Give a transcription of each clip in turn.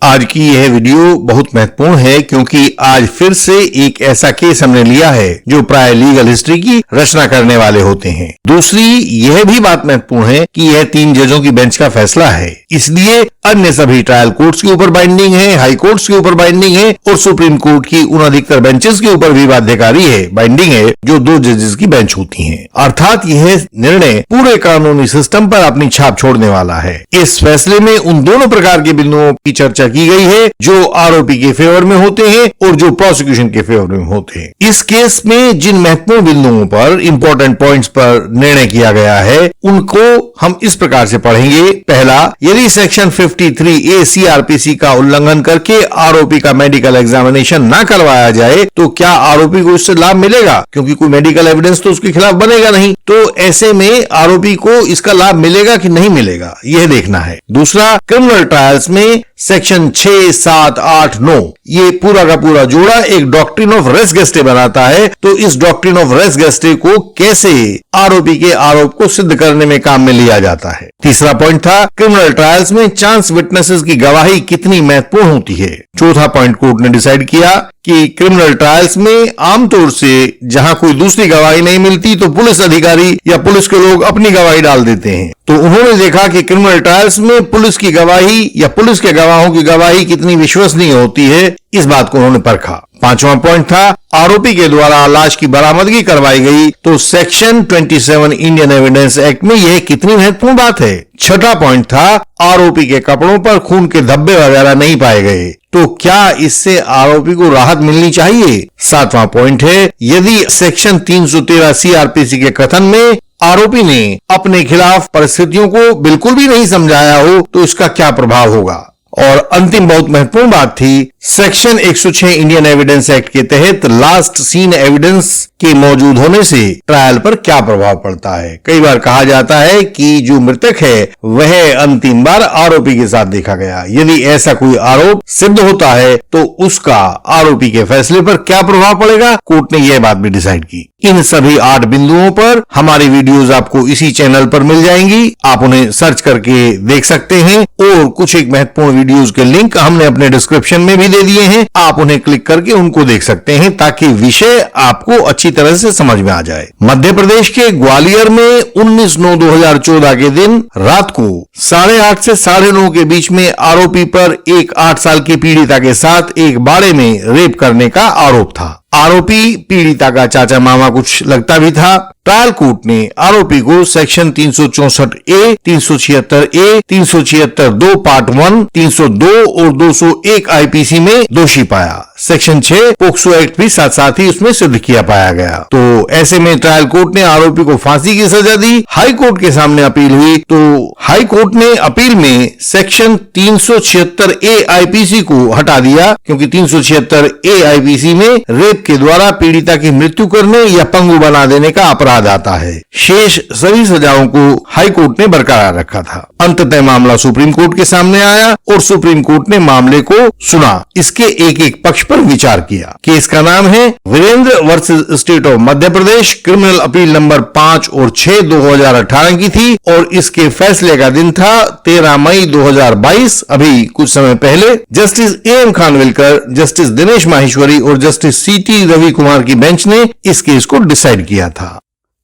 आज की यह वीडियो बहुत महत्वपूर्ण है क्योंकि आज फिर से एक ऐसा केस हमने लिया है जो प्राय लीगल हिस्ट्री की रचना करने वाले होते हैं। दूसरी यह भी बात महत्वपूर्ण है कि यह 3 जजों की बेंच का फैसला है, इसलिए अन्य सभी ट्रायल कोर्ट्स के ऊपर बाइंडिंग है, हाई कोर्ट्स के ऊपर बाइंडिंग है और सुप्रीम कोर्ट की उन अधिकतर बेंचेस के ऊपर भी बाध्यकारी है, बाइंडिंग है, जो 2 जजेस की बेंच होती है। अर्थात यह निर्णय पूरे कानूनी सिस्टम पर अपनी छाप छोड़ने वाला है। इस फैसले में उन दोनों प्रकार के बिंदुओं की चर्चा की गई है जो आरोपी के फेवर में होते हैं और जो प्रोसिक्यूशन के फेवर में होते हैं। इस केस में जिन महत्वपूर्ण बिंदुओं पर, इंपॉर्टेंट पॉइंट्स पर निर्णय किया गया है, उनको हम इस प्रकार से पढ़ेंगे। पहला, यदि सेक्शन 53A CRPC का उल्लंघन करके आरोपी का मेडिकल एग्जामिनेशन न करवाया जाए तो क्या आरोपी को इससे लाभ मिलेगा, क्योंकि कोई मेडिकल एविडेंस तो उसके खिलाफ बनेगा नहीं। तो ऐसे में आरोपी को इसका लाभ मिलेगा कि नहीं मिलेगा, यह देखना है। दूसरा, क्रिमिनल ट्रायल्स में सेक्शन 6, 7, 8, 9 ये पूरा का पूरा जोड़ा एक डॉक्ट्रिन ऑफ रेस गेस्टे बनाता है। तो इस डॉक्ट्रिन ऑफ रेस गेस्टे को कैसे आरोपी के आरोप को सिद्ध करने में काम में लिया जाता है। तीसरा पॉइंट था, क्रिमिनल ट्रायल्स में चांस विटनेसेस की गवाही कितनी महत्वपूर्ण होती है। चौथा पॉइंट, कोर्ट ने डिसाइड किया कि क्रिमिनल ट्रायल्स में आमतौर से जहां कोई दूसरी गवाही नहीं मिलती तो पुलिस अधिकारी या पुलिस के लोग अपनी गवाही डाल देते हैं। तो उन्होंने देखा कि क्रिमिनल ट्रायल्स में पुलिस की गवाही या पुलिस के गवाहों की गवाही कितनी विश्वसनीय होती है, इस बात को उन्होंने परखा। पांचवा पॉइंट था, आरोपी के द्वारा लाश की बरामदगी करवाई गई तो सेक्शन 27 इंडियन एविडेंस एक्ट में यह कितनी महत्वपूर्ण बात है। छठा पॉइंट था, आरोपी के कपड़ों पर खून के धब्बे वगैरह नहीं पाए गए तो क्या इससे आरोपी को राहत मिलनी चाहिए। सातवां पॉइंट है, यदि सेक्शन 313 CRPC के कथन में आरोपी ने अपने खिलाफ परिस्थितियों को बिल्कुल भी नहीं समझाया हो तो इसका क्या प्रभाव होगा। और अंतिम बहुत महत्वपूर्ण बात थी, सेक्शन 106 इंडियन एविडेंस एक्ट के तहत लास्ट सीन एविडेंस के मौजूद होने से ट्रायल पर क्या प्रभाव पड़ता है। कई बार कहा जाता है कि जो मृतक है वह अंतिम बार आरोपी के साथ देखा गया। यदि ऐसा कोई आरोप सिद्ध होता है तो उसका आरोपी के फैसले पर क्या प्रभाव पड़ेगा, कोर्ट ने यह बात भी डिसाइड की। इन सभी 8 बिंदुओं पर हमारी वीडियोस आपको इसी चैनल पर मिल जाएंगी, आप उन्हें सर्च करके देख सकते हैं और कुछ एक महत्वपूर्ण वीडियोस के लिंक हमने अपने डिस्क्रिप्शन में भी दे दिए हैं, आप उन्हें क्लिक करके उनको देख सकते हैं ताकि विषय आपको अच्छी तरह से समझ में आ जाए। मध्य प्रदेश के ग्वालियर में 19/9/2014 के दिन रात को 8:30 से 9:30 के बीच में आरोपी पर एक 8 साल की पीड़िता के साथ एक बाड़े में रेप करने का आरोप था। आरोपी पीड़िता का चाचा मामा कुछ लगता भी था। ट्रायल कोर्ट ने आरोपी को सेक्शन 364A, 376A, 376(2) पार्ट 1, 302 और 201 IPC में दोषी पाया। सेक्शन 6 पोक्सो एक्ट भी साथ साथ ही उसमें सिद्ध किया पाया गया। तो ऐसे में ट्रायल कोर्ट ने आरोपी को फांसी की सजा दी। हाई कोर्ट के सामने अपील हुई तो हाई कोर्ट ने अपील में सेक्शन 376A IPC को हटा दिया, क्योंकि 376A IPC में रेप के द्वारा पीड़िता की मृत्यु करने या पंगु बना देने का अपराध आता है। शेष सभी सजाओं को हाई कोर्ट ने बरकरार रखा था। अंततः मामला सुप्रीम कोर्ट के सामने आया और सुप्रीम कोर्ट ने मामले को सुना, इसके एक एक पक्ष पर विचार किया। केस का नाम है Virendra versus state of Madhya Pradesh. Criminal appeal number 5 और 6 2018 की थी और इसके फैसले का दिन था 13 मई 2022, अभी कुछ समय पहले। Justice AM Khanwilkar, justice Dinesh Maheshwari और जस्टिस CT रवि कुमार की बेंच ने इस केस को डिसाइड किया था।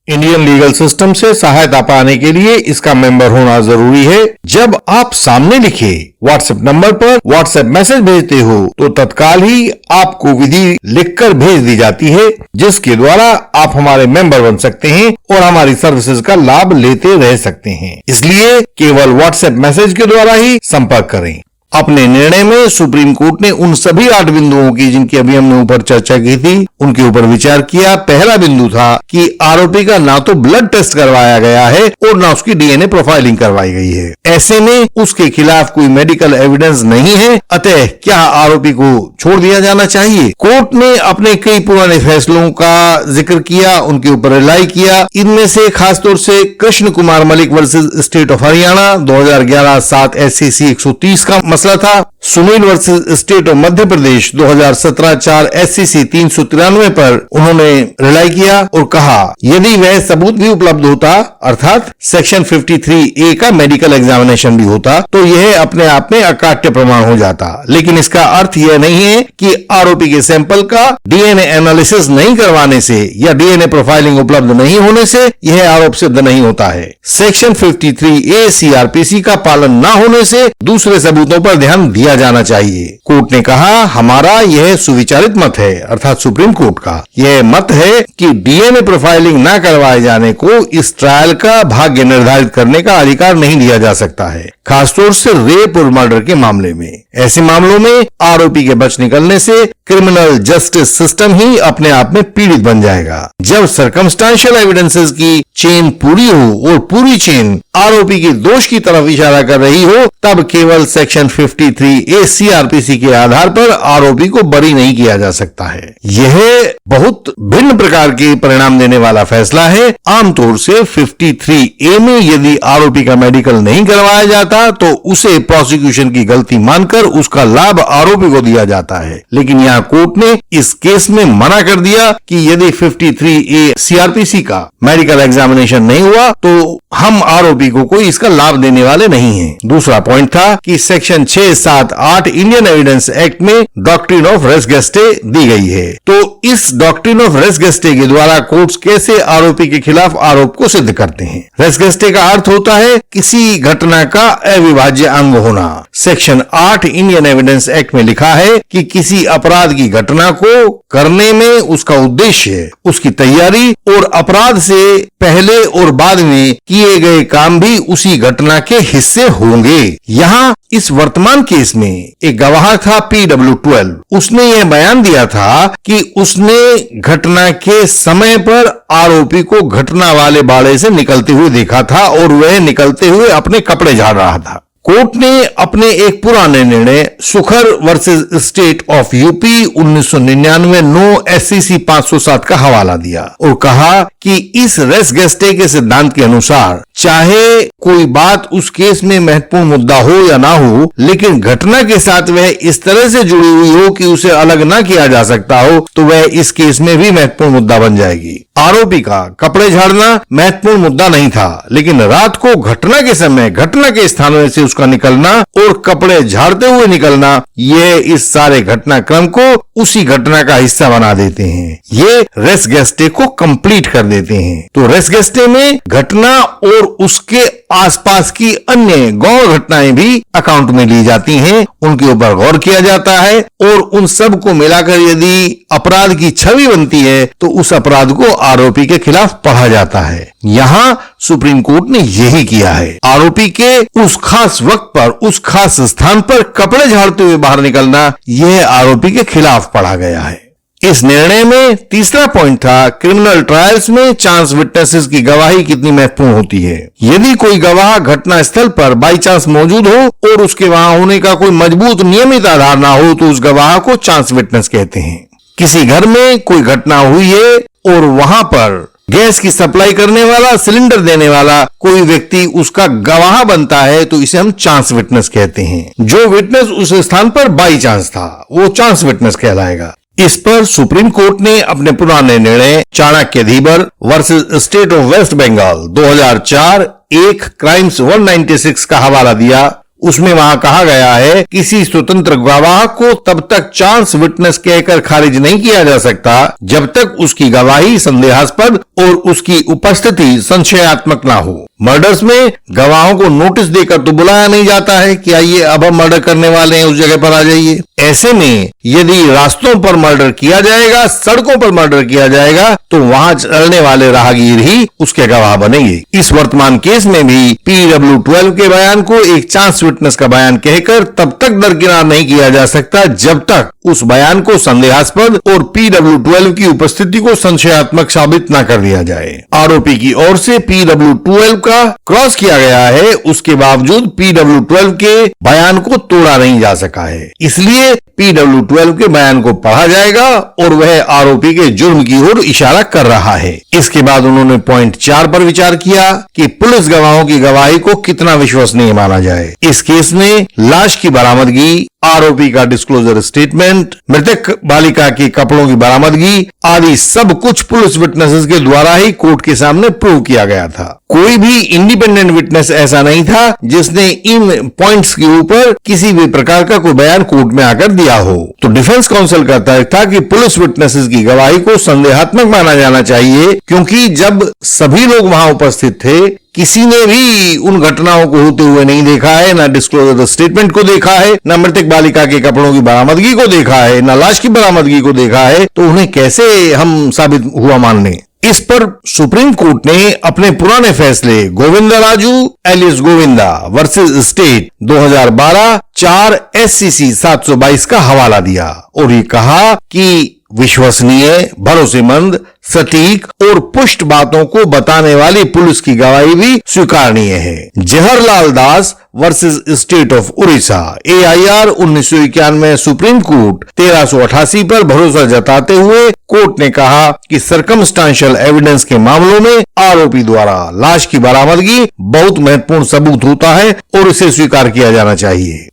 इंडियन लीगल सिस्टम से सहायता पाने के लिए इसका मेंबर होना जरूरी है। जब आप सामने लिखे व्हाट्सएप नंबर पर व्हाट्सएप मैसेज भेजते हो तो तत्काल ही आपको विधि लिखकर भेज दी जाती है, जिसके द्वारा आप हमारे मेंबर बन सकते हैं और हमारी सर्विसेज का लाभ लेते रह सकते हैं। इसलिए केवल व्हाट्सएप मैसेज के द्वारा ही संपर्क करें। अपने निर्णय में सुप्रीम कोर्ट ने उन सभी 8 बिंदुओं की, जिनकी अभी हमने ऊपर चर्चा की थी, उनके ऊपर विचार किया। पहला बिंदु था कि आरोपी का ना तो ब्लड टेस्ट करवाया गया है और ना उसकी DNA प्रोफाइलिंग करवाई गई है। ऐसे में उसके खिलाफ कोई मेडिकल एविडेंस नहीं है, अतः क्या आरोपी को छोड़ दिया जाना चाहिए। कोर्ट ने अपने कई पुराने फैसलों का जिक्र किया, उनके ऊपर रिलाई किया। इनमें से खासतौर से Krishna Kumar Malik versus state of Haryana 2011 7 SCC 130 का मसला था। Sunil versus state of Madhya Pradesh 2017-4 SCC 393 पर उन्होंने रिलाई किया और कहा यदि वह सबूत भी उपलब्ध होता अर्थात सेक्शन 53A का मेडिकल एग्जामिनेशन भी होता तो यह अपने आप में अकाट्य प्रमाण हो जाता, लेकिन इसका अर्थ यह नहीं है कि आरोपी के सैंपल का DNA एनालिसिस नहीं करवाने से या DNA प्रोफाइलिंग उपलब्ध नहीं होने से यह आरोप सिद्ध नहीं होता है। सेक्शन 53A CRPC का पालन न होने से दूसरे सबूतों पर ध्यान दिया जाना चाहिए। कोर्ट ने कहा हमारा यह सुविचारित मत है, अर्थात सुप्रीम कोर्ट का यह मत है कि DNA प्रोफाइलिंग न करवाए जाने को इस ट्रायल का भाग्य निर्धारित करने का अधिकार नहीं दिया जा सकता है, खासतौर से रेप और मर्डर के मामले में। ऐसे मामलों में आरोपी के बच निकलने से क्रिमिनल जस्टिस सिस्टम ही अपने आप में पीड़ित बन जाएगा। जब सर्कमस्टेंशियल एविडेंसेस की चेन पूरी हो और पूरी चेन आरोपी के दोष की तरफ इशारा कर रही हो, तब केवल सेक्शन 53A CRPC के आधार पर आरोपी को बरी नहीं किया जा सकता है। यह बहुत भिन्न प्रकार के परिणाम देने वाला फैसला है। आमतौर से 53A में यदि आरोपी का मेडिकल नहीं करवाया जाता तो उसे प्रोसिक्यूशन की गलती मानकर उसका लाभ आरोपी को दिया जाता है, लेकिन यहाँ कोर्ट ने इस केस में मना कर दिया कि यदि 53A CRPC का मेडिकल एग्जामिनेशन नहीं हुआ तो हम आरोपी को कोई इसका लाभ देने वाले नहीं हैं। दूसरा पॉइंट था कि सेक्शन 6, 7, 8 इंडियन एविडेंस एक्ट में डॉक्ट्रिन ऑफ रेस गेस्टे दी गई है, तो इस डॉक्ट्रिन ऑफ रेस गेस्टे के द्वारा कोर्ट्स कैसे आरोपी के खिलाफ आरोप को सिद्ध करते हैं। रेस गेस्टे का अर्थ होता है किसी घटना का अविभाज्य अंग होना। सेक्शन 8 इंडियन एविडेंस एक्ट में लिखा है कि किसी अपराध की घटना को करने में उसका उद्देश्य, उसकी तैयारी और अपराध से पहले और बाद में किए गए काम भी उसी घटना के हिस्से होंगे। यहाँ इस वर्तमान केस में एक गवाह था PW12, उसने यह बयान दिया था कि उसने घटना के समय पर आरोपी को घटना वाले बाड़े से निकलते हुए देखा था और वह निकलते हुए अपने कपड़े झाड़ रहा था। कोर्ट ने अपने एक पुराने निर्णय सुखर versus state of UP 1999 9 SCC 507 का हवाला दिया और कहा कि इस रेस गेस्टे के सिद्धांत के अनुसार चाहे कोई बात उस केस में महत्वपूर्ण मुद्दा हो या ना हो, लेकिन घटना के साथ वह इस तरह से जुड़ी हुई हो कि उसे अलग ना किया जा सकता हो, तो वह इस केस में भी महत्वपूर्ण मुद्दा बन जाएगी। आरोपी का कपड़े झाड़ना महत्वपूर्ण मुद्दा नहीं था, लेकिन रात को घटना के समय घटना के स्थान से उसका निकलना और कपड़े झाड़ते हुए निकलना, यह इस सारे घटनाक्रम को उसी घटना का हिस्सा बना देते हैं। ये रेस गेस्टे को कंप्लीट कर देते हैं। तो रेस गेस्टे में घटना और उसके आसपास की अन्य गौण घटनाएं भी अकाउंट में ली जाती हैं, उनके ऊपर गौर किया जाता है और उन सब को मिलाकर यदि अपराध की छवि बनती है तो उस अपराध को आरोपी के खिलाफ पढ़ा जाता है। यहाँ सुप्रीम कोर्ट ने यही किया है। आरोपी के उस खास वक्त पर उस खास स्थान पर कपड़े झाड़ते हुए बाहर निकलना, यह आरोपी के खिलाफ पढ़ा गया है। इस निर्णय में तीसरा पॉइंट था क्रिमिनल ट्रायल्स में चांस विटनेसेस की गवाही कितनी महत्वपूर्ण होती है। यदि कोई गवाह घटना स्थल पर बाई चांस मौजूद हो और उसके वहां होने का कोई मजबूत नियमित आधार ना हो तो उस गवाह को चांस विटनेस कहते हैं। किसी घर में कोई घटना हुई है और वहां पर गैस की सप्लाई करने वाला, सिलेंडर देने वाला कोई व्यक्ति उसका गवाह बनता है तो इसे हम चांस विटनेस कहते हैं। जो विटनेस उस स्थान पर बाई चांस था वो चांस विटनेस कहलाएगा। इस पर सुप्रीम कोर्ट ने अपने पुराने निर्णय Chanakya Dhibar versus state of West Bengal 2004 1 crimes 196 का हवाला दिया। उसमें वहां कहा गया है किसी स्वतंत्र गवाह को तब तक चांस विटनेस कहकर खारिज नहीं किया जा सकता जब तक उसकी गवाही संदेहास्पद और उसकी उपस्थिति संशयात्मक ना हो। मर्डर्स में गवाहों को नोटिस देकर तो बुलाया नहीं जाता है कि आइए अब हम मर्डर करने वाले हैं, उस जगह पर आ जाइए। ऐसे में यदि रास्तों पर मर्डर किया जाएगा, सड़कों पर मर्डर किया जाएगा तो वहां चलने वाले राहगीर ही उसके गवाह बनेंगे। इस वर्तमान केस में भी PW12 के बयान को एक चांस विटनेस का बयान कहकर तब तक दरकिनार नहीं किया जा सकता जब तक उस बयान को संदेहास्पद और PW12 की उपस्थिति को संशयात्मक साबित न कर दिया जाए। आरोपी की ओर से PW12 का क्रॉस किया गया है, उसके बावजूद PW12 के बयान को तोड़ा नहीं जा सका है। इसलिए PW12 के बयान को पढ़ा जाएगा और वह आरोपी के जुर्म की ओर इशारा कर रहा है। इसके बाद उन्होंने पॉइंट 4 पर विचार किया कि पुलिस गवाहों की गवाही को कितना विश्वसनीय माना जाए। इस केस में लाश की बरामदगी आरोपी का डिस्क्लोजर स्टेटमेंट, मृतक बालिका के कपड़ों की बरामदगी आदि सब कुछ पुलिस विटनेसेस के द्वारा ही कोर्ट के सामने प्रूव किया गया था। कोई भी इंडिपेंडेंट विटनेस ऐसा नहीं था जिसने इन पॉइंट्स के ऊपर किसी भी प्रकार का कोई बयान कोर्ट में आकर दिया हो। तो डिफेंस काउंसिल का तर्क था कि पुलिस विटनेसेस की गवाही को संदेहात्मक माना जाना चाहिए, क्योंकि जब सभी लोग वहां उपस्थित थे, किसी ने भी उन घटनाओं को होते हुए नहीं देखा है, ना डिस्क्लोजर स्टेटमेंट को देखा है, ना मृतक बालिका के कपड़ों की बरामदगी को देखा है, ना लाश की बरामदगी को देखा है, तो उन्हें कैसे हम साबित हुआ मान लें। इस पर सुप्रीम कोर्ट ने अपने पुराने फैसले Govindaraju alias Govinda versus state 2012 4 SCC 722 का हवाला दिया और ये कहा कि विश्वसनीय, भरोसेमंद, सटीक और पुष्ट बातों को बताने वाली पुलिस की गवाही भी स्वीकारनीय है। Jawaharlal Das versus state of Orissa AIR 1991 supreme court 1388 पर भरोसा जताते हुए कोर्ट ने कहा कि सर्कमस्टांशियल एविडेंस के मामलों में आरोपी द्वारा लाश की बरामदगी बहुत महत्वपूर्ण सबूत होता है और इसे स्वीकार किया जाना चाहिए।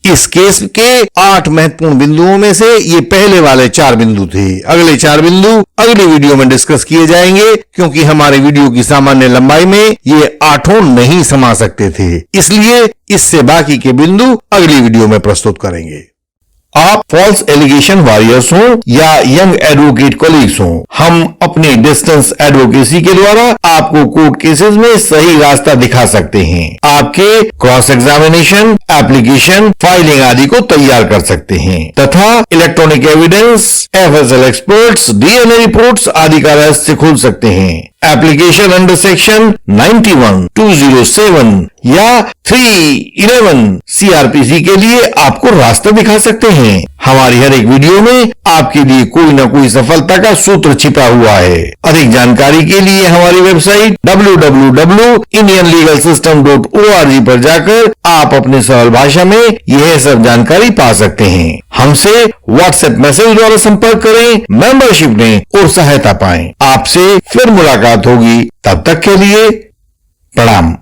इस केस के 8 महत्वपूर्ण बिंदुओं में से ये पहले वाले 4 बिंदु थे। अगले 4 बिंदु अगली वीडियो में डिस्कस किए जाएंगे, क्योंकि हमारे वीडियो की सामान्य लंबाई में ये 8 नहीं समा सकते थे, इसलिए इससे बाकी के बिंदु अगली वीडियो में प्रस्तुत करेंगे। आप फॉल्स एलिगेशन वॉरियर्स हो या यंग एडवोकेट कॉलीग्स हो, हम अपनी डिस्टेंस एडवोकेसी के द्वारा आपको कोर्ट केसेस में सही रास्ता दिखा सकते हैं। आपके क्रॉस एग्जामिनेशन, एप्लीकेशन, फाइलिंग आदि को तैयार कर सकते हैं तथा electronic evidence, FSL experts, DNA reports आदि का रहस्य खोल सकते हैं। एप्लीकेशन अंडर सेक्शन 91, 207 या 311 CRPC के लिए आपको रास्ता दिखा सकते हैं। हमारी हर एक वीडियो में आपके लिए कोई न कोई सफलता का सूत्र छिपा हुआ है। अधिक जानकारी के लिए हमारी वेबसाइट www.indianlegalsystem.org पर जाकर आप अपने सरल भाषा में यह सब जानकारी पा सकते हैं। हमसे व्हाट्सएप मैसेज द्वारा संपर्क करें, मेंबरशिप लें और सहायता पाएं। आपसे फिर मुलाकात होगी, तब तक के लिए प्रणाम।